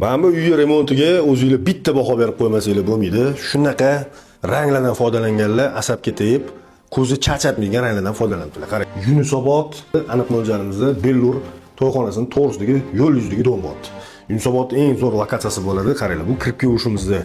Mana bu uy remontiga o'zingizlar bitta baho berib qo'ymasanglar bo'lmaydi. Shunaqa ranglardan foydalanganlar asabga tegib, ko'zni charchatmaydigan ranglardan foydalanibdilar. Qarang, Yunusobod aniq mo'ljalimizda Bellur to'yxonasining to'g'risidagi yo'l yuzidagi dom bor. Yunusobodning eng zo'r lokatsiyasi bo'ladi. Qaranglar, bu kirib kelishimizda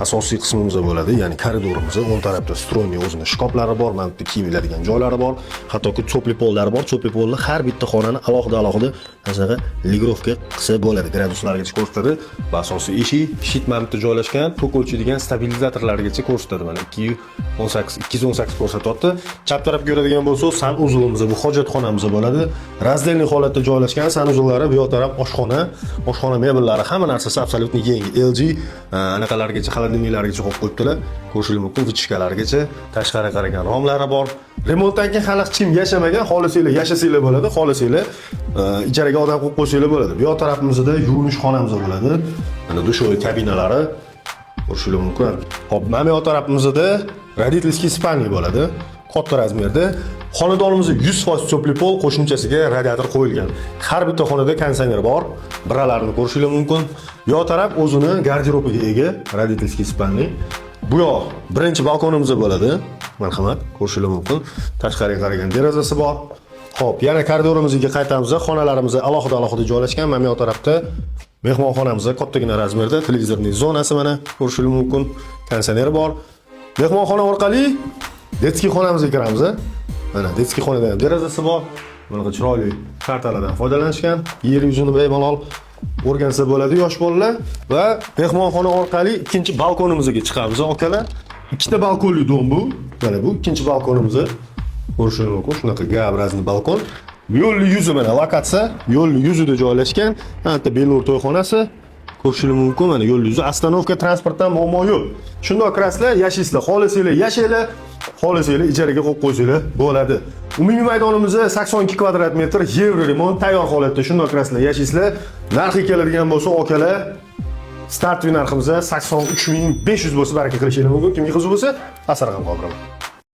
asosiy qismimizda bo'ladi, ya'ni koridorimizda o'ng tarafda stroniy o'zining shkoplari bor, mana bu kiyim iladigan joylari bor, hattoki cho'pli pollari bor. Cho'pli polni har bitta xonani alohida shunaqa ligrovka qilsa bo'ladi, graduslargacha ko'rsatadi. Va asosiy eshik shit mana bitta joylashgan, tok o'lchaydigan stabilizatorlargacha ko'rsatadi. Mana 218 ko'rsatyapti. Chap tarafga ko'radigan bo'lsak, sanuzulimiz bu hojatxonamiz bo'ladi. Razdelniy holatda joylashgan sanuzullari, bu yoq taraf oshxona mebellari, hamma narsasi absolyutni yangi. LG anaqalargacha, xolodilniklargacha qo'yib qo'yibdilar. Ko'rishingiz mumkin, vichkalargacha, tashqariga qaragan romlari bor. Remontdan keyin hali hech kim yashamagan, xohlasanglar yashasanglar bo'ladi, xohlasanglar ijaraga odam qo'yib qo'ysanglar bo'ladi. Bu yoq tarafimizda yuvinish xonamiz bo'ladi. Mana dushoy kabinalari ko'rishingiz mumkin. Hop, mana bu yoq tarafimizda родительский spalni bo'ladi. Katta razmerda. Xonadonimizda 100% cho'pli pol, qo'shimchasiga radiator qo'yilgan. Har bitta xonada konditsioner bor. Biralarini ko'rishingiz mumkin. Yoq taraf o'zini garderobiga ega, родительский spalni. Bu yoq birinchi balkonimiz bo'ladi. Marhamat, ko'rishingiz mumkin. Tashqariga qaragan derazasi bor. Xo'p, yana koridorimizga qaytamiz. Xonalarimiz alohida joylashgan. Mana bu yoq tarafda mehmonxonamiz kattagina razmerda, televizorning zonasi mana ko'rishingiz mumkin. Konditsioneri bor. Mehmonxona orqali detskiy xonamizga kiramiz. Mana detskiy xonada ham derazasi bor. Bunaqa chiroyli kartalardan foydalanishgan. Yer yuzini bemalol o'rgansa bo'ladi yosh bolalar va mehmonxona orqali ikkinchi balkonimizga chiqamiz, akalar. Ikkita balkonli dom bu. Mana bu ikkinchi balkonimiz. Ko'rishingiz mumkin, shunaqa G obrazli balkon. Yo'lli yuzi mana lokatsiya, yo'lli yuzida joylashgan. Hatto Bellur to'yxonasi. Ko'rishingiz mumkin, mana yo'l yuzi, ostanovka transportdan muammo yo'q. Shundoq kirasizlar, yashaysizlar, xohlasanglar yashanglar, xohlasanglar ijaraga qo'yib qo'ysanglar bo'ladi. Umumiy maydonimiz 82 kvadrat metr, yevro remont, tayyor holatda shundoq kirasizlar, yashaysizlar. Narxi keladigan bo'lsa, okalar, startviy narximiz 83500 bo'lsa, baraka qilishingiz mumkin. Kimga qiziq bo'lsa, asar ham qoldiraman.